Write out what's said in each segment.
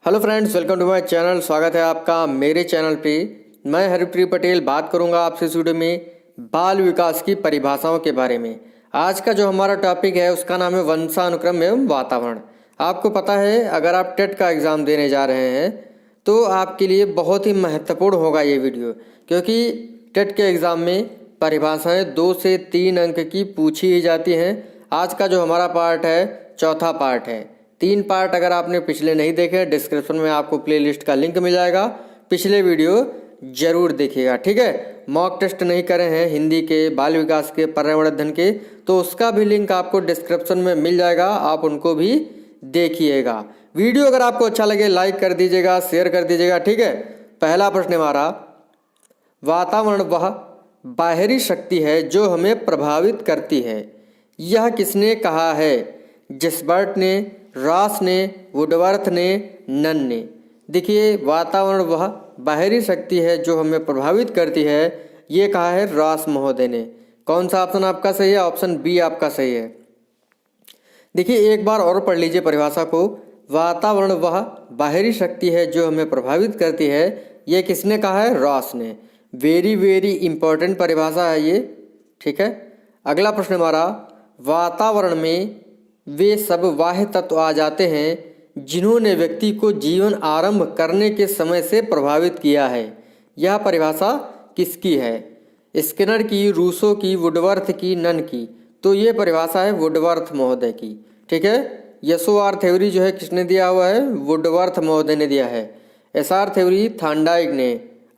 Hello friends, welcome to my channel. स्वागत है आपका मेरे चैनल पे। मैं हरिप्रिय पटेल बात करूंगा आपसे इस वीडियो में बाल विकास की परिभाषाओं के बारे में। आज का जो हमारा टॉपिक है उसका नाम है वंशानुक्रम एवं वातावरण। आपको पता है, अगर आप टेट का एग्ज़ाम देने जा रहे हैं तो आपके लिए बहुत ही महत्वपूर्ण होगा ये वीडियो, क्योंकि टेट के एग्ज़ाम में परिभाषाएँ 2 से 3 अंक की पूछी ही जाती हैं। आज का जो हमारा पार्ट है चौथा पार्ट है। 3 पार्ट अगर आपने पिछले नहीं देखे, डिस्क्रिप्शन में आपको प्लेलिस्ट का लिंक मिल जाएगा, पिछले वीडियो जरूर देखिएगा, ठीक है। मॉक टेस्ट नहीं करे हैं हिंदी के, बाल विकास के, पर्यावरण अध्ययन के, तो उसका भी लिंक आपको डिस्क्रिप्शन में मिल जाएगा, आप उनको भी देखिएगा। वीडियो अगर आपको अच्छा लगे लाइक कर दीजिएगा, शेयर कर दीजिएगा, ठीक है। पहला प्रश्न हमारा, वातावरण वह बाहरी शक्ति है जो हमें प्रभावित करती है, यह किसने कहा है? जिसबर्ट ने, रॉस ने, वुडवर्थ ने, नन ने। देखिए, वातावरण वह बाहरी शक्ति है जो हमें प्रभावित करती है, ये कहा है रॉस महोदय ने। कौन सा ऑप्शन आपका सही है? ऑप्शन बी आपका सही है। देखिए, एक बार और पढ़ लीजिए परिभाषा को। वातावरण वह बाहरी शक्ति है जो हमें प्रभावित करती है, ये किसने कहा है? रॉस ने। वेरी वेरी इंपॉर्टेंट परिभाषा है ये, ठीक है। अगला प्रश्न हमारा, वातावरण में वे सब बाह्य तत्व आ जाते हैं जिन्होंने व्यक्ति को जीवन आरंभ करने के समय से प्रभावित किया है, यह परिभाषा किसकी है? स्किनर की, रूसो की, वुडवर्थ की, नन की। तो ये परिभाषा है वुडवर्थ महोदय की, ठीक है। SOR थ्योरी जो है किसने दिया हुआ है? वुडवर्थ महोदय ने दिया है। SR थ्योरी थांडाइक ने,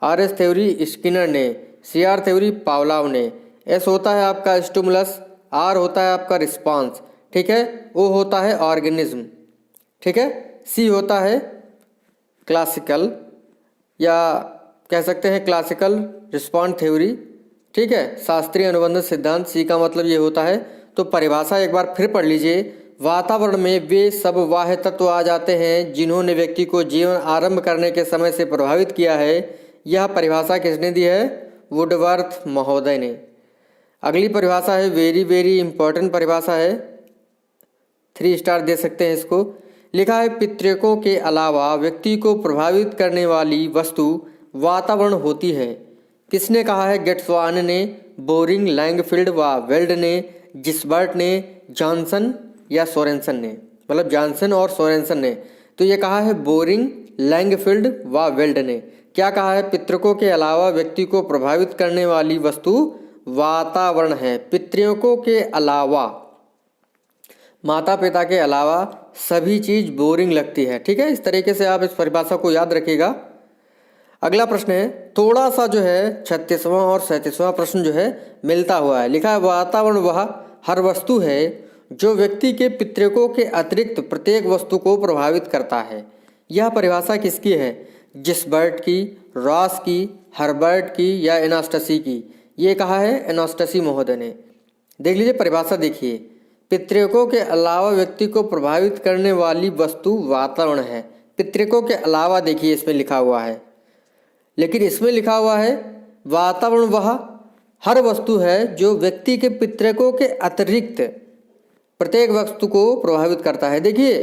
RS थ्योरी स्किनर ने, CR थ्योरी पावलाव ने। S होता है आपका स्टिमुलस, R होता है आपका रिस्पांस, ठीक है। O होता है ऑर्गेनिज्म, ठीक है। C होता है क्लासिकल, या कह सकते हैं क्लासिकल रिस्पॉन्ड थ्योरी, ठीक है। शास्त्रीय अनुबंध सिद्धांत, C का मतलब ये होता है। तो परिभाषा एक बार फिर पढ़ लीजिए। वातावरण में वे सब बाह्य तत्व आ जाते हैं जिन्होंने व्यक्ति को जीवन आरंभ करने के समय से प्रभावित किया है, यह परिभाषा किसने दी है? वुडवर्थ महोदय ने। अगली परिभाषा है वेरी वेरी इंपॉर्टेंट परिभाषा है, 3 स्टार दे सकते हैं इसको। लिखा है, पितृकों के अलावा व्यक्ति को प्रभावित करने वाली वस्तु वातावरण होती है। किसने कहा है? गेट्सवान ने, बोरिंग, लैंगफील्ड व वेल्ड ने, जिसबर्ट ने, जॉनसन या सोरेंसन ने। मतलब जॉनसन और सोरेंसन ने। तो ये कहा है बोरिंग, लैंगफील्ड व वेल्ड ने। क्या कहा है? पितृकों के अलावा व्यक्ति को प्रभावित करने वाली वस्तु वातावरण है। पितृकों के अलावा, माता पिता के अलावा सभी चीज बोरिंग लगती है, ठीक है। इस तरीके से आप इस परिभाषा को याद रखिएगा। अगला प्रश्न है, थोड़ा सा जो है 36वां और 37वां प्रश्न जो है मिलता हुआ है। लिखा है, वातावरण वह हर वस्तु है जो व्यक्ति के पितृकों के अतिरिक्त प्रत्येक वस्तु को प्रभावित करता है, यह परिभाषा किसकी है? जिसबर्ट की, रॉस की, हर्बर्ट की या एनास्टसी की? ये कहा है एनास्टसी महोदय ने। देख लीजिए परिभाषा, देखिए, पितृकों के अलावा व्यक्ति को प्रभावित करने वाली वस्तु वातावरण है। पितृकों के अलावा देखिए इसमें लिखा हुआ है, लेकिन इसमें लिखा हुआ है वातावरण वह हर वस्तु है जो व्यक्ति के पितृकों के अतिरिक्त प्रत्येक वस्तु को प्रभावित करता है। देखिए,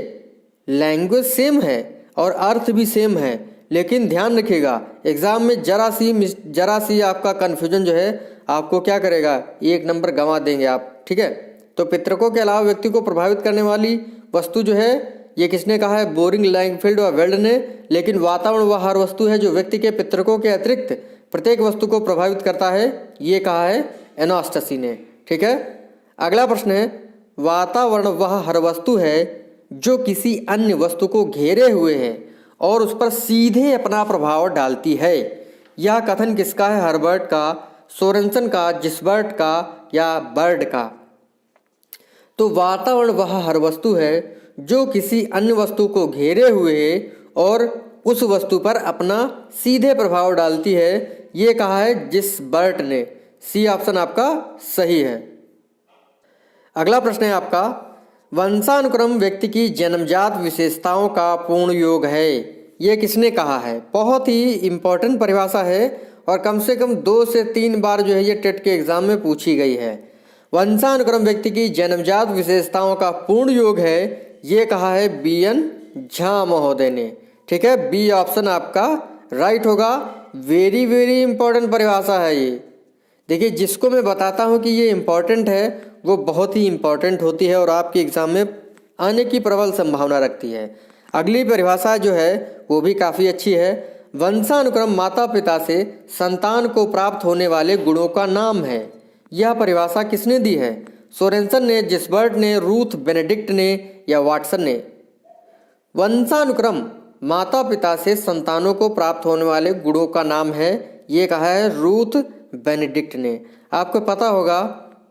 लैंग्वेज सेम है और अर्थ भी सेम है, लेकिन ध्यान रखिएगा एग्जाम में जरा सी आपका कन्फ्यूजन जो है आपको क्या करेगा, 1 नंबर गंवा देंगे आप, ठीक है। तो पितृकों के अलावा व्यक्ति को प्रभावित करने वाली वस्तु जो है, ये किसने कहा है? बोरिंग, लैंगफील्ड और वेल्ड ने। लेकिन वातावरण वह हर वस्तु है जो व्यक्ति के पितृकों के अतिरिक्त प्रत्येक वस्तु को प्रभावित करता है, ये कहा है एनास्टसी ने, ठीक है। अगला प्रश्न है, वातावरण वह हर वस्तु है जो किसी अन्य वस्तु को घेरे हुए है और उस पर सीधे अपना प्रभाव डालती है, यह कथन किसका है? हर्बर्ट का, सोरेंसन का, जिसबर्ट का या बर्ड का? तो वातावरण वह हर वस्तु है जो किसी अन्य वस्तु को घेरे हुए है और उस वस्तु पर अपना सीधे प्रभाव डालती है, ये कहा है जिसबर्ट ने। C ऑप्शन आपका सही है। अगला प्रश्न है आपका, वंशानुक्रम व्यक्ति की जन्मजात विशेषताओं का पूर्ण योग है, ये किसने कहा है? बहुत ही इंपॉर्टेंट परिभाषा है और कम से कम 2 से 3 बार जो है ये टेट के एग्जाम में पूछी गई है। वंशानुक्रम व्यक्ति की जन्मजात विशेषताओं का पूर्ण योग है, ये कहा है BN झा महोदय ने, ठीक है, बी ऑप्शन आपका राइट होगा। वेरी वेरी इंपॉर्टेंट परिभाषा है ये। देखिए, जिसको मैं बताता हूँ कि ये इम्पॉर्टेंट है वो बहुत ही इम्पॉर्टेंट होती है और आपके एग्जाम में आने की प्रबल संभावना रखती है। अगली परिभाषा जो है वो भी काफ़ी अच्छी है। वंशानुक्रम माता पिता से संतान को प्राप्त होने वाले गुणों का नाम है। यह परिभाषा किसने दी है? सोरेनसन ने, जिसबर्ट ने, रूथ बेनेडिक्ट ने या वाटसन ने? वंशानुक्रम माता पिता से संतानों को प्राप्त होने वाले गुणों का नाम है, ये कहा है रूथ बेनेडिक्ट ने। आपको पता होगा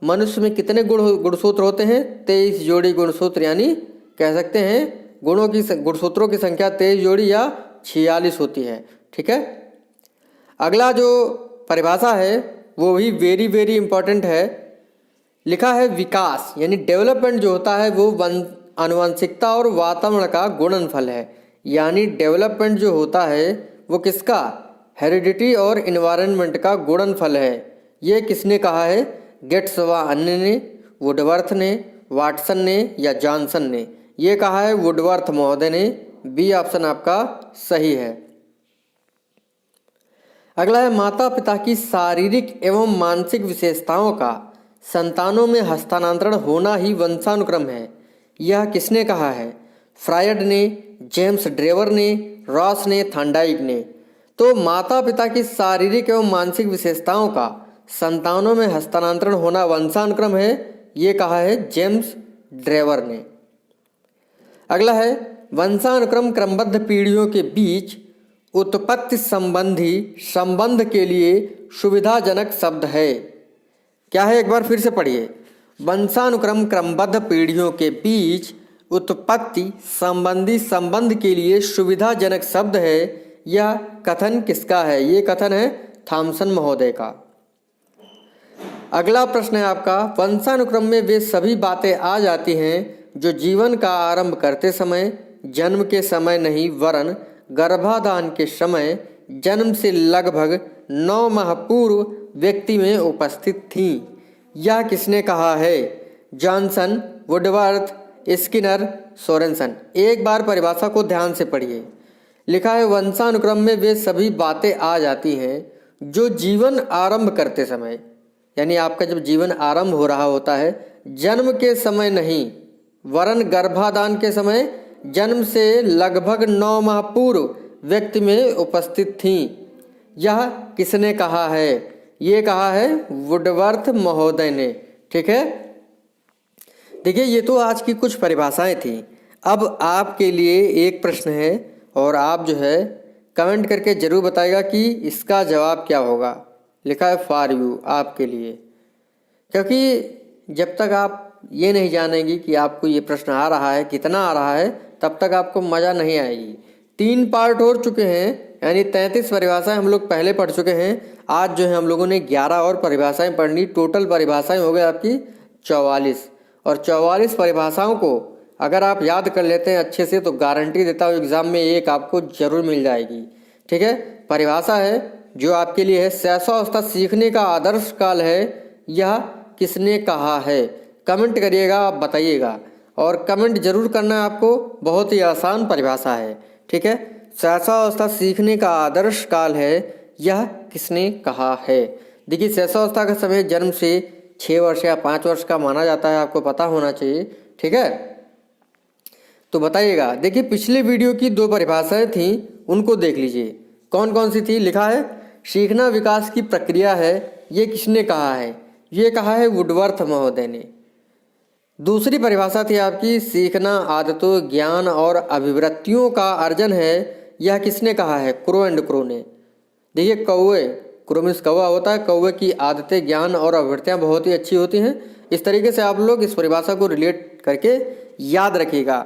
मनुष्य में कितने गुणसूत्र होते हैं? 23 जोड़ी गुणसूत्र, यानी कह सकते हैं गुणसूत्रों की संख्या 23 जोड़ी या 46 होती है। ठीक है, अगला जो परिभाषा है वो भी वेरी वेरी इंपॉर्टेंट है। लिखा है विकास यानी डेवलपमेंट जो होता है वो आनुवंशिकता और वातावरण का गुणनफल है। यानी डेवलपमेंट जो होता है वो किसका? हेरिडिटी और इन्वायरमेंट का गुणनफल है। ये किसने कहा है? गेट्स व अन्य ने, वुडवर्थ ने, वाटसन ने या जॉनसन ने? ये कहा है वुडवर्थ महोदय ने। बी ऑप्शन आपका सही है। अगला है माता पिता की शारीरिक एवं मानसिक विशेषताओं का संतानों में हस्तांतरण होना ही वंशानुक्रम है। यह किसने कहा है? फ्रायड ने, जेम्स ड्रेवर ने, रॉस ने, थॉर्नडाइक ने? तो माता पिता की शारीरिक एवं मानसिक विशेषताओं का संतानों में हस्तांतरण होना वंशानुक्रम है, ये कहा है जेम्स ड्रेवर ने। अगला है वंशानुक्रम क्रमबद्ध पीढ़ियों के बीच उत्पत्ति संबंधी संबंध के लिए सुविधाजनक शब्द है। क्या है? एक बार फिर से पढ़िए। वंशानुक्रम क्रमबद्ध पीढ़ियों के बीच उत्पत्ति संबंधी संबंध के लिए सुविधाजनक शब्द है। यह कथन किसका है? ये कथन है थॉमसन महोदय का। अगला प्रश्न है आपका, वंशानुक्रम में वे सभी बातें आ जाती हैं जो जीवन का आरंभ करते समय, जन्म के समय नहीं वरन गर्भाधान के समय, जन्म से लगभग 9 माह पूर्व व्यक्ति में उपस्थित थीं। यह किसने कहा है? Johnson, Woodworth, Skinner, Sorensen? एक बार परिभाषा को ध्यान से पढ़िए। लिखा है वंशानुक्रम में वे सभी बातें आ जाती हैं जो जीवन आरंभ करते समय, यानी आपका जब जीवन आरंभ हो रहा होता है, जन्म के समय नहीं वरन गर्भाधान के समय, जन्म से लगभग 9 माह पूर्व व्यक्ति में उपस्थित थीं। यह किसने कहा है? ये कहा है वुडवर्थ महोदय ने। ठीक है, देखिए ये तो आज की कुछ परिभाषाएं थी। अब आपके लिए एक प्रश्न है और आप जो है कमेंट करके ज़रूर बताइएगा कि इसका जवाब क्या होगा। लिखा है फॉर यू, आपके लिए, क्योंकि जब तक आप ये नहीं जानेंगी कि आपको ये प्रश्न आ रहा है, कितना आ रहा है, तब तक आपको मज़ा नहीं आएगी। 3 पार्ट हो चुके हैं, यानी 33 परिभाषाएं हम लोग पहले पढ़ चुके हैं। आज जो है हम लोगों ने 11 और परिभाषाएं पढ़नी। टोटल परिभाषाएं हो गई आपकी 44, और 44 परिभाषाओं को अगर आप याद कर लेते हैं अच्छे से तो गारंटी देता हूँ एग्ज़ाम में एक आपको जरूर मिल जाएगी। ठीक है, परिभाषा है जो आपके लिए है, शैशवावस्था सीखने का आदर्श काल है। यह किसने कहा है? कमेंट करिएगा, आप बताइएगा, और कमेंट जरूर करना है आपको। बहुत ही आसान परिभाषा है। ठीक है, शैशवावस्था सीखने का आदर्श काल है, यह किसने कहा है? देखिए, शैशवावस्था का समय जन्म से 6 वर्ष या 5 वर्ष का माना जाता है, आपको पता होना चाहिए। ठीक है, तो बताइएगा। देखिए, पिछले वीडियो की 2 परिभाषाएं थी, उनको देख लीजिए। कौन कौन सी थी? लिखा है सीखना विकास की प्रक्रिया है, ये किसने कहा है? ये कहा है वुडवर्थ महोदय ने। दूसरी परिभाषा थी आपकी सीखना आदतों, ज्ञान और अभिवृत्तियों का अर्जन है, यह किसने कहा है? क्रो एंड क्रो ने। देखिए, कौवे, क्रो मीन्स कौवा होता है, कौवे की आदतें, ज्ञान और अभिवृत्तियाँ बहुत ही अच्छी होती हैं। इस तरीके से आप लोग इस परिभाषा को रिलेट करके याद रखिएगा।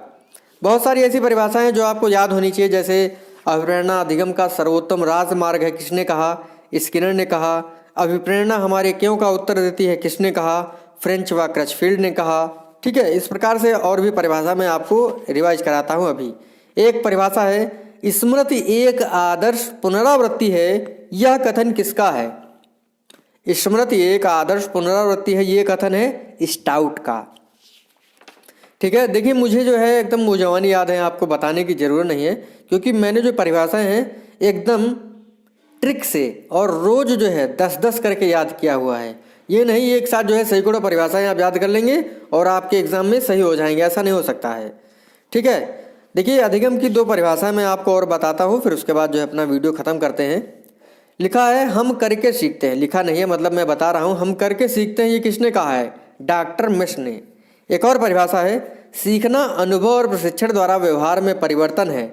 बहुत सारी ऐसी परिभाषाएं हैं जो आपको याद होनी चाहिए, जैसे अभिप्रेरणा अधिगम का सर्वोत्तम राजमार्ग है, किसने कहा? स्किनर ने कहा। अभिप्रेरणा हमारे क्यों का उत्तर देती है, किसने कहा? फ्रेंच व क्रचफील्ड ने कहा। ठीक है, इस प्रकार से और भी परिभाषा मैं आपको रिवाइज कराता हूँ। अभी एक परिभाषा है स्मृति एक आदर्श पुनरावृत्ति है, यह कथन किसका है? स्मृति एक आदर्श पुनरावृत्ति है, ये कथन है स्टाउट का। ठीक है, देखिए मुझे जो है एकदम वो जवानी याद है, आपको बताने की ज़रूरत नहीं है, क्योंकि मैंने जो परिभाषाएं हैं एकदम ट्रिक से और रोज़ जो है 10-10 करके याद किया हुआ है। ये नहीं एक साथ जो है सैकड़ों परिभाषाएं आप याद कर लेंगे और आपके एग्ज़ाम में सही हो जाएंगे, ऐसा नहीं हो सकता है। ठीक है, देखिए अधिगम की 2 परिभाषाएं मैं आपको और बताता हूँ, फिर उसके बाद जो है अपना वीडियो ख़त्म करते हैं। लिखा है हम करके सीखते हैं, लिखा नहीं है मतलब मैं बता रहा हूँ, हम करके सीखते हैं, ये किसने कहा है? डॉक्टर मिश ने। एक और परिभाषा है सीखना अनुभव और प्रशिक्षण द्वारा व्यवहार में परिवर्तन है,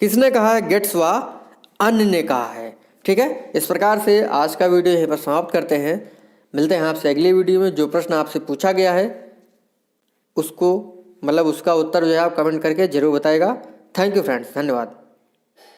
किसने कहा है? गेट्स व अन्य ने कहा है। ठीक है, इस प्रकार से आज का वीडियो यहीं पर समाप्त करते हैं। मिलते हैं आपसे अगली वीडियो में। जो प्रश्न आपसे पूछा गया है उसको मतलब उसका उत्तर जो है आप कमेंट करके जरूर बताएगा। थैंक यू फ्रेंड्स, धन्यवाद।